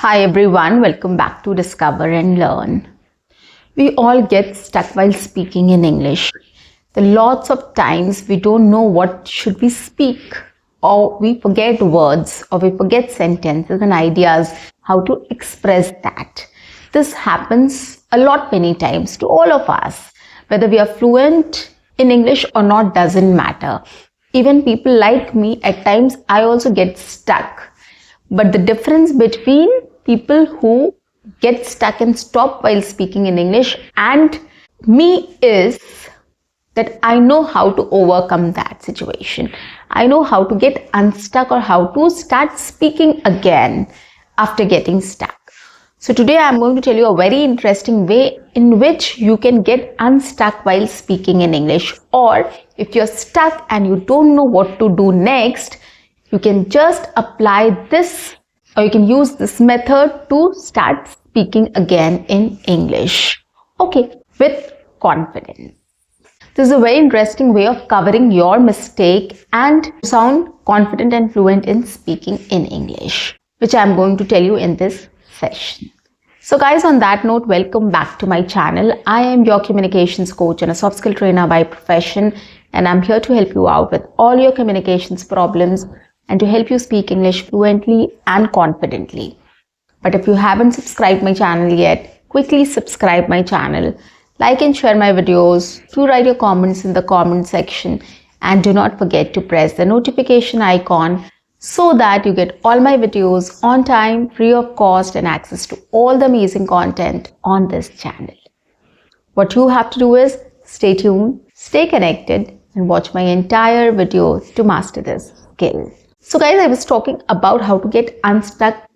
Hi everyone, welcome back to Discover and Learn. We all get stuck while speaking in English. There are lots of times we don't know what should we speak, or we forget words, or we forget sentences and ideas, how to express that. This happens a lot many times to all of us. Whether we are fluent in English or not doesn't matter. Even people like me, at times I also get stuck. But the difference between people who get stuck and stop while speaking in English and me is that I know how to overcome that situation. I know how to get unstuck or how to start speaking again after getting stuck. So today I'm going to tell you a very interesting way in which you can get unstuck while speaking in English. Or if you're stuck and you don't know what to do next, you can just apply this, or you can use this method to start speaking again in English. Okay, with confidence. This is a very interesting way of covering your mistake and sound confident and fluent in speaking in English, which I'm going to tell you in this session. So guys, on that note, welcome back to my channel. I am your communications coach and a soft skill trainer by profession, and I'm here to help you out with all your communications problems and to help you speak English fluently and confidently. But if you haven't subscribed my channel yet, quickly subscribe my channel, like and share my videos, do write your comments in the comment section, and do not forget to press the notification icon so that you get all my videos on time, free of cost, and access to all the amazing content on this channel. What you have to do is stay tuned, stay connected, and watch my entire video to master this skill. So guys, I was talking about how to get unstuck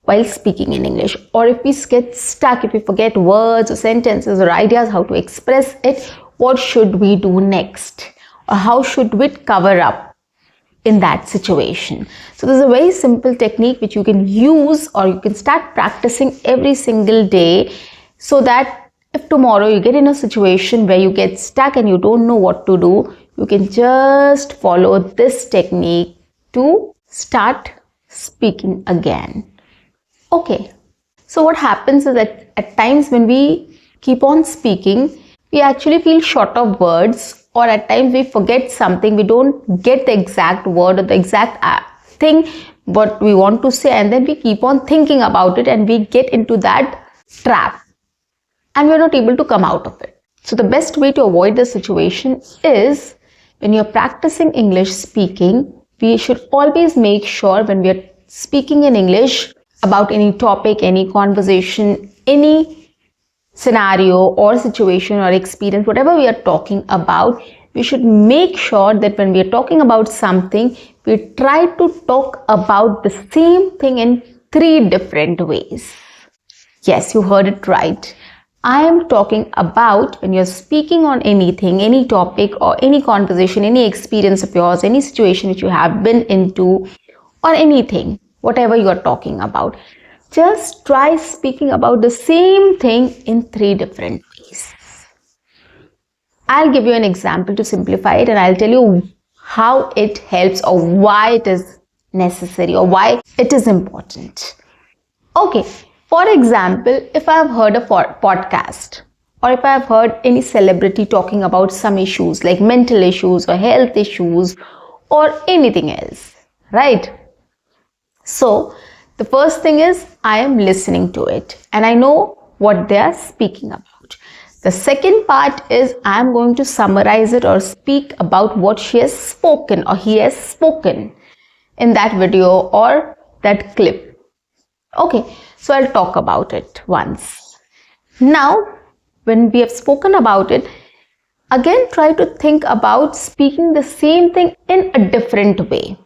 while speaking in English, or if we get stuck, if we forget words or sentences or ideas, how to express it, what should we do next, or how should we cover up in that situation. So there's a very simple technique which you can use, or you can start practicing every single day, so that if tomorrow you get in a situation where you get stuck and you don't know what to do, you can just follow this technique to start speaking again. Okay, so what happens is that at times when we keep on speaking, we actually feel short of words, or at times we forget something, we don't get the exact word or the exact thing what we want to say, and then we keep on thinking about it and we get into that trap and we're not able to come out of it. So the best way to avoid the situation is, when you're practicing English speaking, we should always make sure when we are speaking in English about any topic, any conversation, any scenario or situation or experience, whatever we are talking about, we should make sure that when we are talking about something, we try to talk about the same thing in 3 different ways. Yes, you heard it right. I am talking about when you're speaking on anything, any topic or any conversation, any experience of yours, any situation which you have been into, or anything, whatever you are talking about. Just try speaking about the same thing in 3 different ways. I'll give you an example to simplify it, and I'll tell you how it helps or why it is necessary or why it is important. Okay. For example, if I have heard a podcast, or if I have heard any celebrity talking about some issues like mental issues or health issues or anything else, right? So the first thing is I am listening to it and I know what they are speaking about. The second part is I am going to summarize it or speak about what she has spoken or he has spoken in that video or that clip. Okay, so I'll talk about it once. Now, when we have spoken about it, again try to think about speaking the same thing in a different way.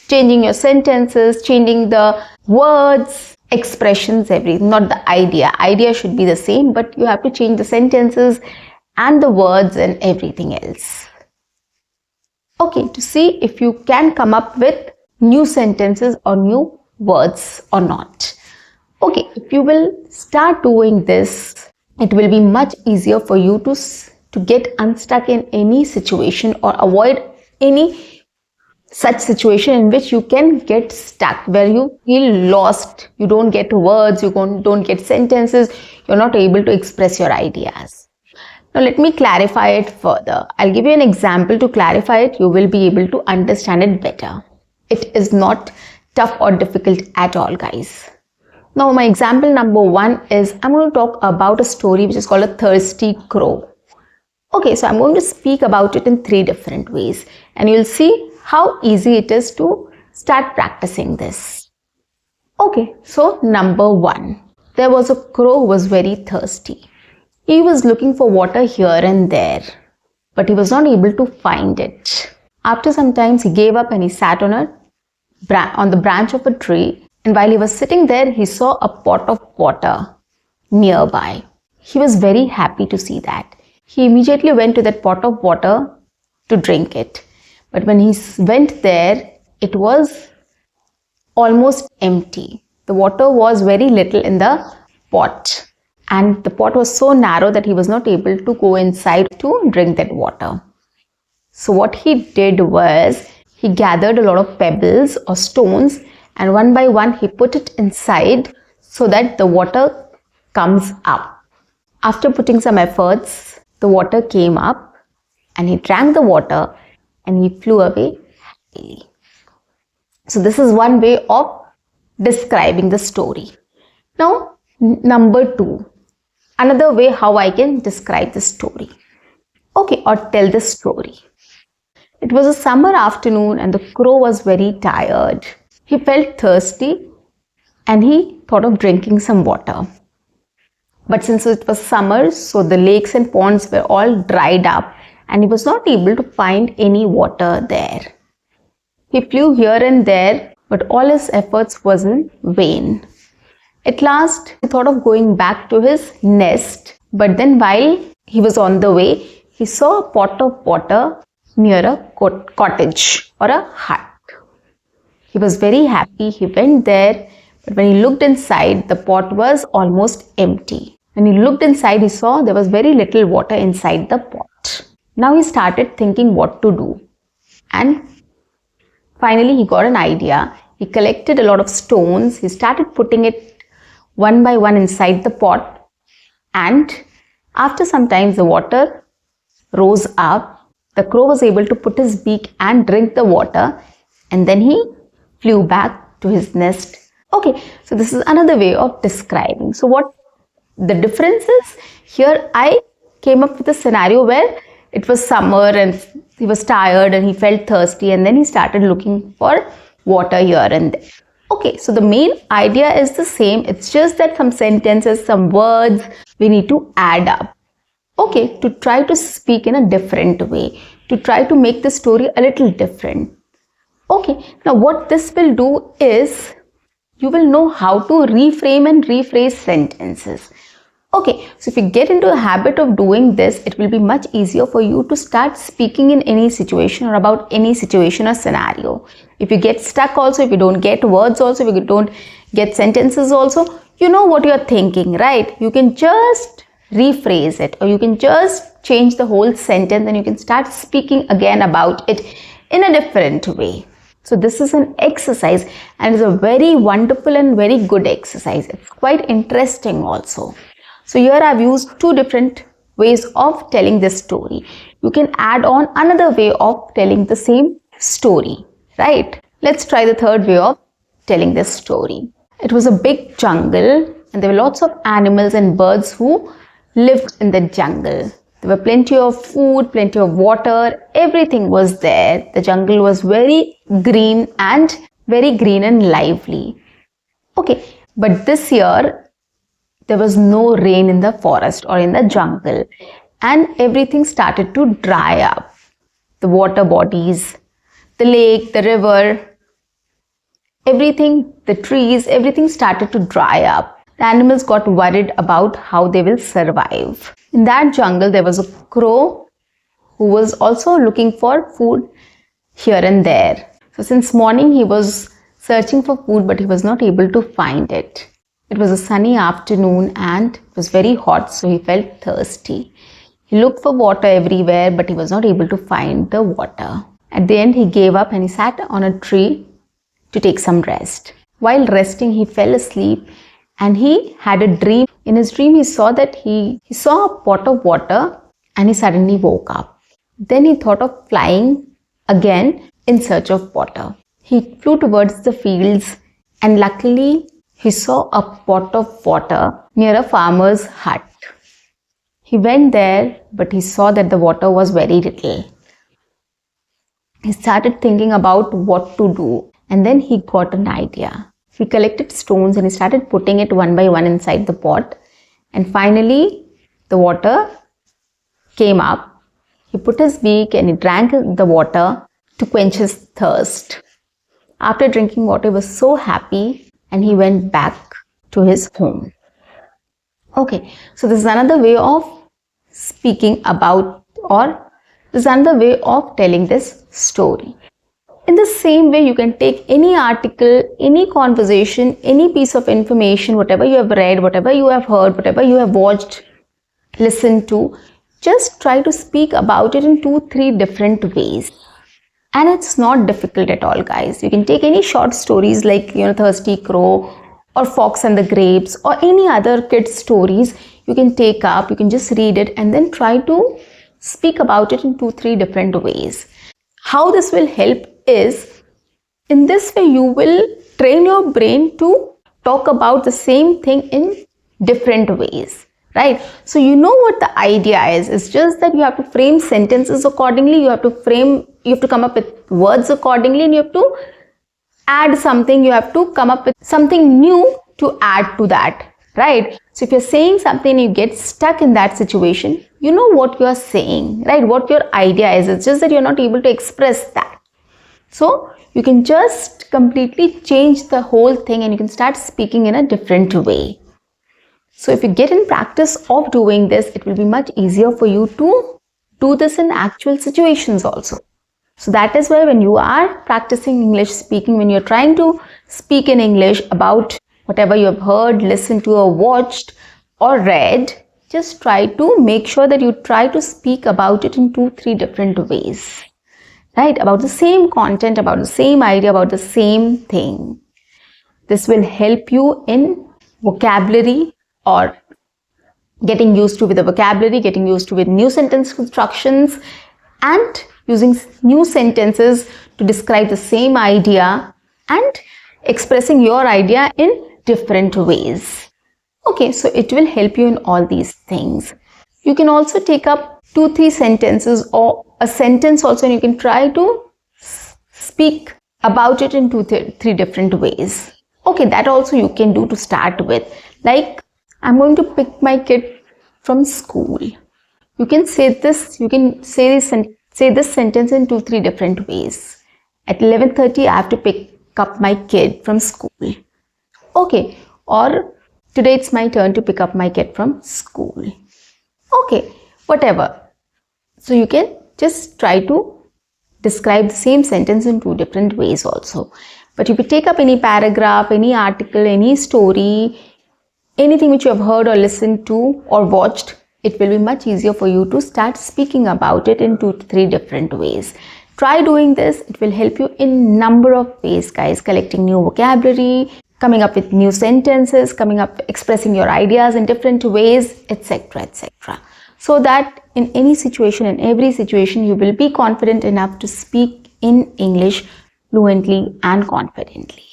Changing your sentences, changing the words, expressions, everything, not the idea. Idea should be the same, but you have to change the sentences and the words and everything else. Okay, to see if you can come up with new sentences or new words or not. Okay, if you will start doing this, it will be much easier for you to get unstuck in any situation or avoid any such situation in which you can get stuck, where you feel lost, you don't get words, you don't get sentences, you're not able to express your ideas. Now let me clarify it further. I'll give you an example to clarify it. You will be able to understand it better. It is not tough or difficult at all, guys. Now my example number 1 is, I'm going to talk about a story which is called A Thirsty Crow. Okay, so I'm going to speak about it in 3 different ways, and you'll see how easy it is to start practicing this. Okay, so number 1. There was a crow who was very thirsty. He was looking for water here and there, but he was not able to find it. After some time, he gave up and he sat on the branch of a tree, and while he was sitting there, he saw a pot of water nearby. He was very happy to see that. He immediately went to that pot of water to drink it. But when he went there, it was almost empty. The water was very little in the pot, and the pot was so narrow that he was not able to go inside to drink that water. So what he did was, he gathered a lot of pebbles or stones, and one by one he put it inside so that the water comes up. After putting some efforts, the water came up, and he drank the water and he flew away happily. So this is one way of describing the story. Now number 2, another way how I can describe the story. Okay, or tell the story. It was a summer afternoon and the crow was very tired. He felt thirsty and he thought of drinking some water. But since it was summer, so the lakes and ponds were all dried up and he was not able to find any water there. He flew here and there, but all his efforts was in vain. At last, he thought of going back to his nest, but then while he was on the way, he saw a pot of water near a cottage or a hut. He was very happy. He went there, but when he looked inside, the pot was almost empty. When he looked inside, he saw there was very little water inside the pot. Now he started thinking what to do, and finally he got an idea. He collected a lot of stones. He started putting it one by one inside the pot, and after some time the water rose up. The crow was able to put his beak and drink the water, and then he flew back to his nest. Okay, so this is another way of describing. So what the difference is, here I came up with a scenario where it was summer and he was tired and he felt thirsty, and then he started looking for water here and there. Okay, so the main idea is the same. It's just that some sentences, some words we need to add up. Okay, to try to speak in a different way, to try to make the story a little different. Okay, now what this will do is, you will know how to reframe and rephrase sentences. Okay, so if you get into a habit of doing this, it will be much easier for you to start speaking in any situation or about any situation or scenario. If you get stuck also, if you don't get words also, if you don't get sentences also, you know what you are thinking, right? You can just rephrase it, or you can just change the whole sentence and you can start speaking again about it in a different way. So this is an exercise, and it's a very wonderful and very good exercise. It's quite interesting also. So here I've used 2 different ways of telling this story. You can add on another way of telling the same story, right? Let's try the 3rd way of telling this story. It was a big jungle and there were lots of animals and birds who lived in the jungle. There were plenty of food, plenty of water, everything was there. The jungle was very green and lively. Okay, but this year there was no rain in the forest or in the jungle, and everything started to dry up. The water bodies, the lake, the river, everything, the trees, everything started to dry up. The animals got worried about how they will survive. In that jungle, there was a crow who was also looking for food here and there. So since morning, he was searching for food, but he was not able to find it. It was a sunny afternoon and it was very hot, so he felt thirsty. He looked for water everywhere, but he was not able to find the water. At the end, he gave up and he sat on a tree to take some rest. While resting, he fell asleep and he had a dream. In his dream, he saw that he saw a pot of water and he suddenly woke up. Then he thought of flying again in search of water. He flew towards the fields and luckily he saw a pot of water near a farmer's hut. He went there, but he saw that the water was very little. He started thinking about what to do, and then he got an idea. He collected stones and he started putting it one by one inside the pot, and finally the water came up. He put his beak and he drank the water to quench his thirst. After drinking water, he was so happy and he went back to his home. Okay, so this is another way of speaking about, or this is another way of telling this story. In the same way, you can take any article, any conversation, any piece of information, whatever you have read, whatever you have heard, whatever you have watched, listened to, just try to speak about it in 2-3 different ways. And it's not difficult at all, guys. You can take any short stories like, Thirsty Crow or Fox and the Grapes or any other kids stories. You can take up, you can just read it and then try to speak about it in 2-3 different ways. How this will help is, in this way you will train your brain to talk about the same thing in different ways. Right? So you know what the idea is. It's just that you have to frame sentences accordingly. You have to come up with words accordingly, and you have to add something. You have to come up with something new to add to that. Right? So if you're saying something and you get stuck in that situation, you know what you're saying, right? What your idea is. It's just that you're not able to express that. So you can just completely change the whole thing and you can start speaking in a different way. So if you get in practice of doing this, it will be much easier for you to do this in actual situations also. So that is why when you are practicing English speaking, when you're trying to speak in English about whatever you have heard, listened to or watched or read, just try to make sure that you try to speak about it in 2-3 different ways. Right? About the same content, about the same idea, about the same thing. This will help you in vocabulary, or getting used to with the vocabulary, getting used to with new sentence constructions and using new sentences to describe the same idea and expressing your idea in different ways. Okay, so it will help you in all these things. You can also take up 2-3 sentences or a sentence also, and you can try to speak about it in 2-3 different ways. Okay, that also you can do to start with. Like, I'm going to pick my kid from school. You can say this, say this sentence in 2-3 different ways. At 11:30, I have to pick up my kid from school. Okay, or today it's my turn to pick up my kid from school. Okay, whatever. So you can just try to describe the same sentence in 2 different ways also. But if you take up any paragraph, any article, any story, anything which you have heard or listened to or watched, it will be much easier for you to start speaking about it in 2-3 different ways. Try doing this. It will help you in number of ways, guys. Collecting new vocabulary, coming up with new sentences, expressing your ideas in different ways, etc., etc. So that in any situation, in every situation, you will be confident enough to speak in English fluently and confidently.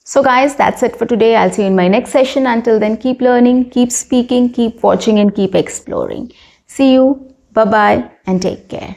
So guys, that's it for today. I'll see you in my next session. Until then, keep learning, keep speaking, keep watching and keep exploring. See you. Bye-bye and take care.